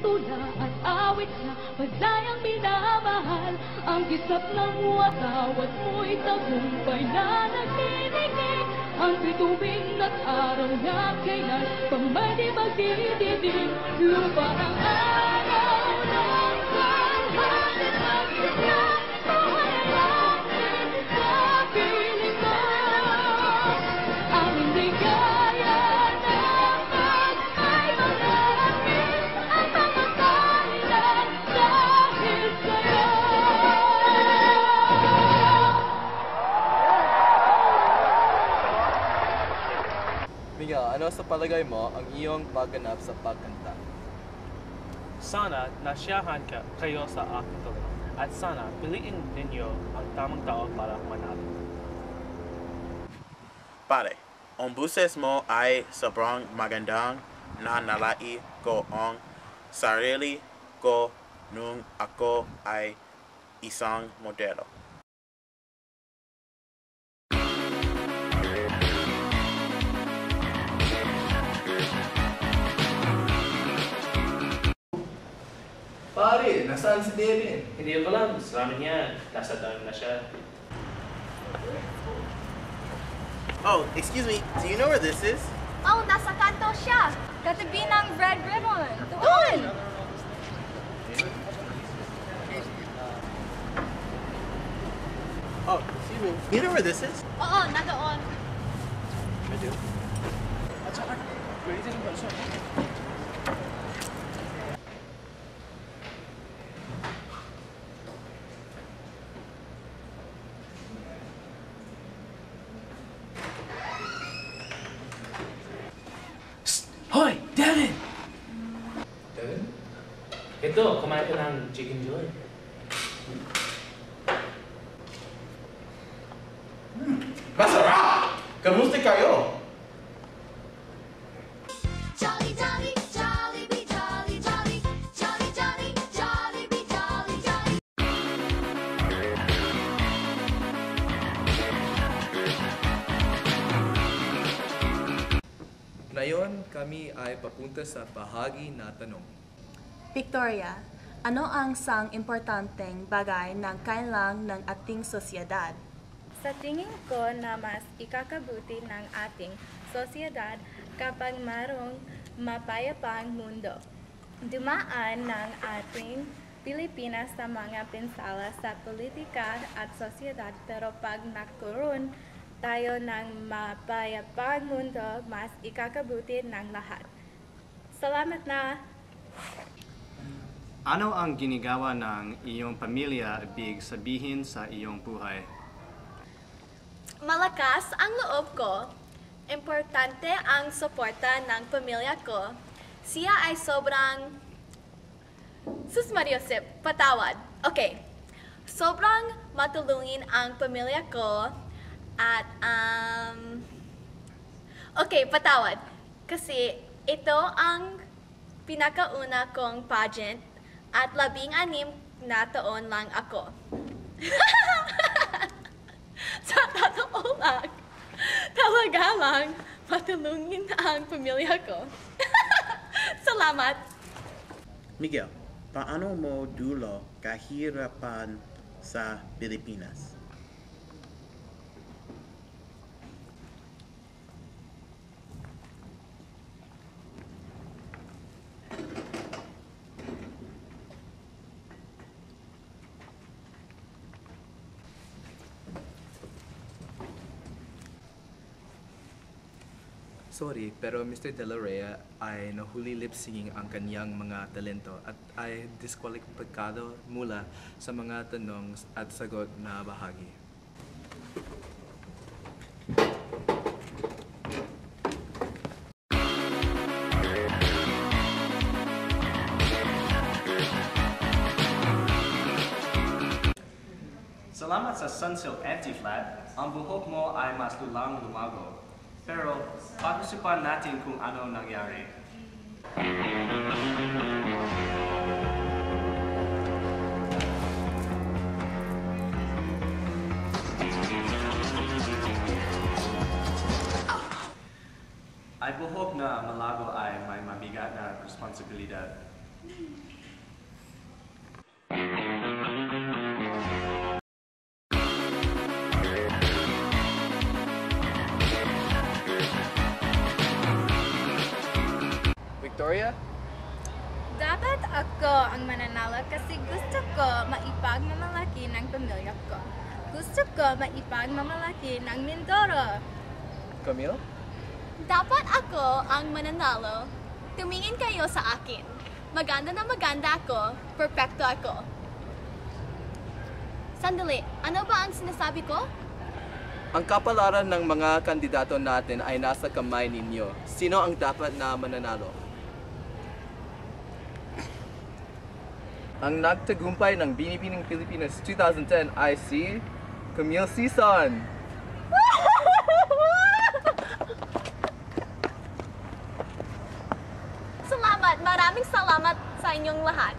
tula at awit na madayang minamahal. Ang kisap ng watawat mo'y tagumpay na nagtitinig. Ang bituin at araw na kailan pa may di magdididig. Lupa ang araw ng kalhanin magsigla. Buhay natin sa piling mo. Aming ligaya na may mga amin at mga kailan dahil sa'yo. Miguel, ano sa palagay mo ang iyong pagganap sa pagkanta? Sana nasiyahan kayo sa aking talent at sana piliin ninyo ang tamang tao para manalo. Pare, ang buses mo ay sobrang magandang na nalai ko ang sarili ko nung ako ay isang modelo. Pare, nasaan si Devin? Hindi ko lang, salamin niya. Nasa daan na siya. Oh, excuse me, do you know where this is? Oh, nasa kanto siya. Katabi ng red ribbon. Doon! Oh, excuse me, you know where this is? Oo, nandoon. I do. Hoy! Devin! Devin? Ito, kumain ko ng chicken joy. Masarap! Kamusta kayo? Jolly, jolly, Jollibee, jolly, jolly. Jolly, jolly, Jollibee, jolly, jolly. Ngayon, kami ay papunta sa bahagi na tanong. Victoria, ano ang sang importanteng bagay ng kailang ng ating sosyedad? Sa tingin ko na mas ikakabuti ng ating sosyedad kapag mayroong mapayapang mundo. Dumaan ng ating Pilipinas sa mga pinsala sa politika at sosyedad, pero pag nagkaroon tayo ng mapayapang mundo, mas ikakabuti ng lahat. Salamat na! Ano ang ginagawa ng iyong pamilya ibig sabihin sa iyong buhay? Malakas ang loob ko. Importante ang suporta ng pamilya ko. Siya ay sobrang... Sus Mariosip, patawad. Okay. Sobrang matulungin ang pamilya ko at okay, patawad. Kasi ito ang pinakauna kong pageant at 16 na taon lang ako. Sa totoo lang, talaga lang matulungin ang pamilya ko. Salamat! Miguel, paano mo dulo kahirapan sa Pilipinas? Sorry, pero Mr. De La Rhea ay nahuli lip-singing ang kanyang mga talento at ay diskwalipikado mula sa mga tanong at sagot na bahagi. Salamat sa Sunsilk Anti-Flat, ang buhok mo ay mas lulang lumago. Pero, pag-usapan natin kung ano nangyari. Ay buhok na malago ay may mabigat na responsibilidad. Ako ang mananalo kasi gusto ko maipagmamalaki ng pamilya ko. Gusto ko maipagmamalaki ng Mindoro. Camille? Dapat ako ang mananalo. Tumingin kayo sa akin. Maganda na maganda ako. Perfecto ako. Sandali, ano ba ang sinasabi ko? Ang kapalaran ng mga kandidato natin ay nasa kamay ninyo. Sino ang dapat na mananalo? Ang nagtagumpay ng Binibining Pilipinas 2010 ay si Camille Sison. Salamat! Maraming salamat sa inyong lahat.